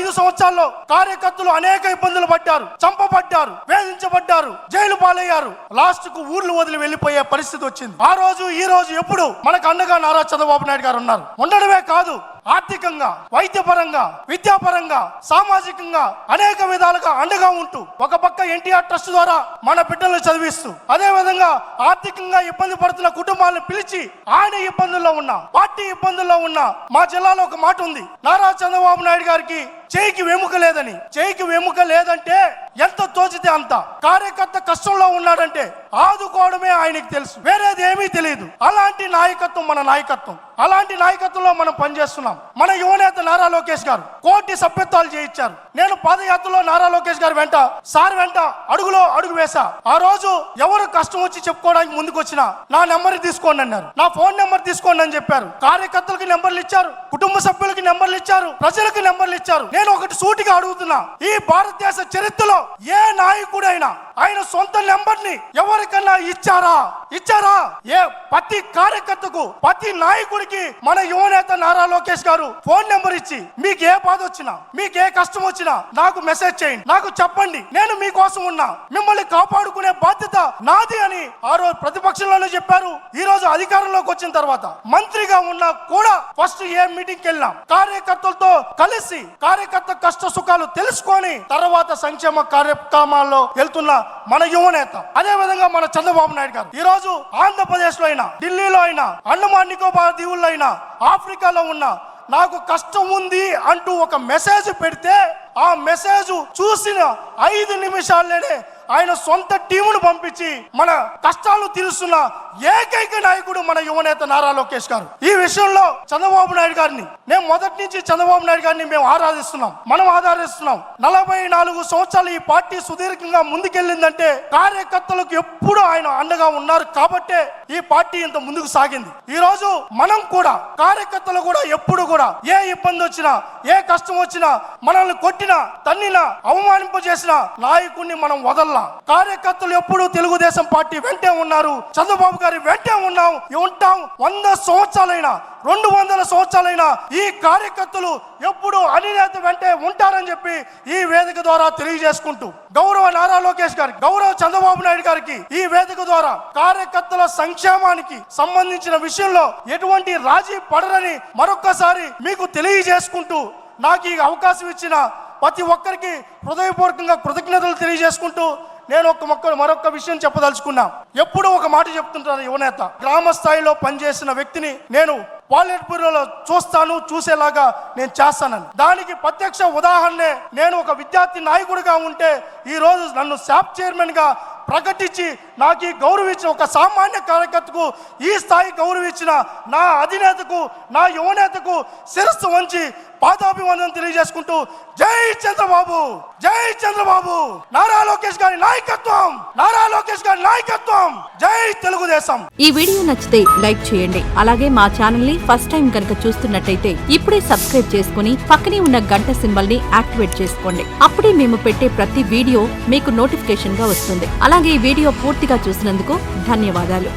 5 సంవత్సరాల్లో కార్యకర్తలు అనేక ఇబ్బందులు పడ్డారు, చంపబడ్డారు, వేధించబడ్డారు, జైలు పాలయ్యారు. లాస్ట్ కు ఊర్లు వదిలి వెళ్లిపోయే పరిస్థితి వచ్చింది. ఆ రోజు ఈ రోజు ఎప్పుడు మనకు అండగా నారా చంద్రబాబు నాయుడు గారు ఉన్నారు. ఉండడమే కాదు, ఆర్థికంగా, వైద్యపరంగా, విద్యాపరంగా, సామాజికంగా అనేక విధాలుగా అండగా ఉంటూ ఒక పక్క ఎన్టీఆర్ ట్రస్ట్ ద్వారా మన బిడ్డలను చదివిస్తూ, అదే విధంగా ఆర్థికంగా ఇబ్బంది పడుతున్న కుటుంబాలను పిలిచి ఆయన ఇబ్బందుల్లో ఉన్న, పార్టీ ఇబ్బందుల్లో ఉన్న మా జిల్లాలో ఒక మాట ఉంది, నారా చంద్రబాబు నాయుడు గారికి చేయికి వెముక లేదని. చేయికి వెముక లేదంటే ఎంత తోచితే అంత. కార్యకర్త కష్టంలో ఉన్నాడంటే ఆదుకోవడమే ఆయనకి తెలుసు, వేరేది ఏమీ తెలియదు. అలాంటి నాయకత్వం మన నాయకత్వం. అలాంటి నాయకత్వంలో మనం పనిచేస్తున్నాం. మన యువనేత నారా లోకేష్ గారు కోటి సభ్యత్వాలు చేయించారు. నేను పాదయాత్రలో నారా లోకేష్ గారు వెంట, సార్ వెంట అడుగులో అడుగు వేసా. ఆ రోజు ఎవరు కష్టం వచ్చి చెప్పుకోవడానికి ముందుకు వచ్చినా నా నెంబర్ తీసుకోండి అన్నారు, నా ఫోన్ నెంబర్ తీసుకోండి అని చెప్పారు. కార్యకర్తలకు నెంబర్లు ఇచ్చారు, కుటుంబ సభ్యులకి నెంబర్లు ఇచ్చారు, ప్రజలకు నెంబర్లు ఇచ్చారు. నేను ఒకటి సూటిగా అడుగుతున్నా, ఈ భారతదేశ చరిత్రలో ఏ నాయకుడైనా ఆయన సొంత నెంబర్ ని ఎవరికన్నా ఇచ్చారా? ఏ ప్రతి కార్యకర్తకు, ప్రతి నాయకుడికి మన యువనేత నారా లోకేష్ గారు ఫోన్ నెంబర్ ఇచ్చి మీకు ఏ బాధ వచ్చినా, మీకు ఏ కష్టం వచ్చినా నాకు మెసేజ్ చేయండి, నాకు చెప్పండి, నేను మీకోసం ఉన్నా, మిమ్మల్ని కాపాడుకునే బాధ్యత నాది అని ఆ రోజు ప్రతిపక్షంలోనే చెప్పారు. ఈ రోజు అధికారంలోకి వచ్చిన తర్వాత మంత్రిగా ఉన్నా కూడా ఫస్ట్ ఏ మీటింగ్కి వెళ్ళినా కార్యకర్తలతో కలిసి కార్యకర్త కష్ట సుఖాలు తెలుసుకొని తర్వాత సంక్షేమ కార్యక్రమాల్లో వెళ్తున్న మన యువనేత, అదే విధంగా మన చంద్రబాబు నాయుడు గారు ఈ రోజు ఆంధ్రప్రదేశ్ లో అయినా, ఢిల్లీలో అయినా, అండమాన్ నికోబార్ దీవుల్లో అయినా, ఆఫ్రికాలో ఉన్నా నాకు కష్టం ఉంది అంటూ ఒక మెసేజ్ పెడితే ఆ మెసేజ్ చూసిన 5 నిమిషాల్లోనే ఆయన సొంత టీమును పంపించి మన కష్టాలను తీరుస్తున్న ఏకైక నాయకుడు మన యువనేత నారా లోకేష్ గారు. ఈ విషయంలో చంద్రబాబు నాయుడు గారిని నేను మొదటి నుంచి చంద్రబాబు నాయుడు గారిని మేము ఆరాధిస్తున్నాం, మనం ఆదరిస్తున్నాం. 44 సంవత్సరాలు ఈ పార్టీ సుదీర్ఘంగా ముందుకెళ్ళిందంటే కార్యకర్తలకు ఎప్పుడు ఆయన అండగా ఉన్నారు కాబట్టే ఈ పార్టీ ఇంత ముందుకు సాగింది. ఈ రోజు మనం కూడా కార్యకర్తలు కూడా ఎప్పుడు కూడా ఏ ఇబ్బంది వచ్చినా, ఏ కష్టం వచ్చినా, మనల్ని కొట్టినా, తన్నినా, అవమానింపజేసిన నాయకుడిని మనం వదల్లా. కార్యకర్తలు ఎప్పుడు తెలుగుదేశం పార్టీ వెంటే ఉన్నారు, చంద్రబాబు గారి వెంటే ఉంటాం. 100 సంవత్సరాలైనా, 200 సంవత్సరాలైనా ఈ కార్యకర్తలు ఎప్పుడు అధినేత వెంటే ఉంటారని చెప్పి ఈ వేదిక ద్వారా తెలియజేసుకుంటూ గౌరవ నారా లోకేష్ గారికి, గౌరవ చంద్రబాబు నాయుడు గారికి ఈ వేదిక ద్వారా కార్యకర్తల సంక్షేమానికి సంబంధించిన విషయంలో ఎటువంటి రాజీ పడరని మరొక్కసారి మీకు తెలియజేసుకుంటూ నాకు ఈ అవకాశం ఇచ్చిన ప్రతి ఒక్కరికి హృదయపూర్వకంగా కృతజ్ఞతలు తెలియజేసుకుంటూ నేను మరొక విషయం చెప్పదలుచుకున్నా. ఎప్పుడూ ఒక మాట చెప్తుంటాను, యువనేత గ్రామ స్థాయిలో పనిచేసిన వ్యక్తిని నేను పాలిట్ బ్యూరోలో చూసేలాగా నేను చేస్తానని. దానికి ప్రత్యక్ష ఉదాహరణే నేను ఒక విద్యార్థి నాయకుడిగా ఉంటే ఈ రోజు నన్ను శాప్ చైర్మన్ గా ప్రకటించి నాకు ఈ గౌరవించిన ఒక సామాన్య కార్యకర్తకు ఈ స్థాయి గౌరవించిన నా అధినేతకు, నా యువనేతకు శిరస్సు వంచి పాదాభివందనం తెలియజేసుకుంటూ జై చంద్రబాబు, జై చంద్రబాబు, నారా లోకేష్ గారి నాయకత్వం, నారా లోకేష్ గారి నాయకత్వం, జై తెలుగుదేశం. ఈ వీడియో నచ్చితే లైక్ చేయండి. అలాగే మా ఛానల్ ని ఫస్ట్ టైం కనుక చూస్తున్నట్టయితే ఇప్పుడే సబ్స్క్రైబ్ చేసుకుని పక్కనే ఉన్న గంట సింబల్ ని యాక్టివేట్ చేసుకోండి. అప్పుడే మేము పెట్టే ప్రతి వీడియో మీకు నోటిఫికేషన్ గా వస్తుంది. అలాగే ఈ వీడియో పూర్తిగా చూసినందుకు ధన్యవాదాలు.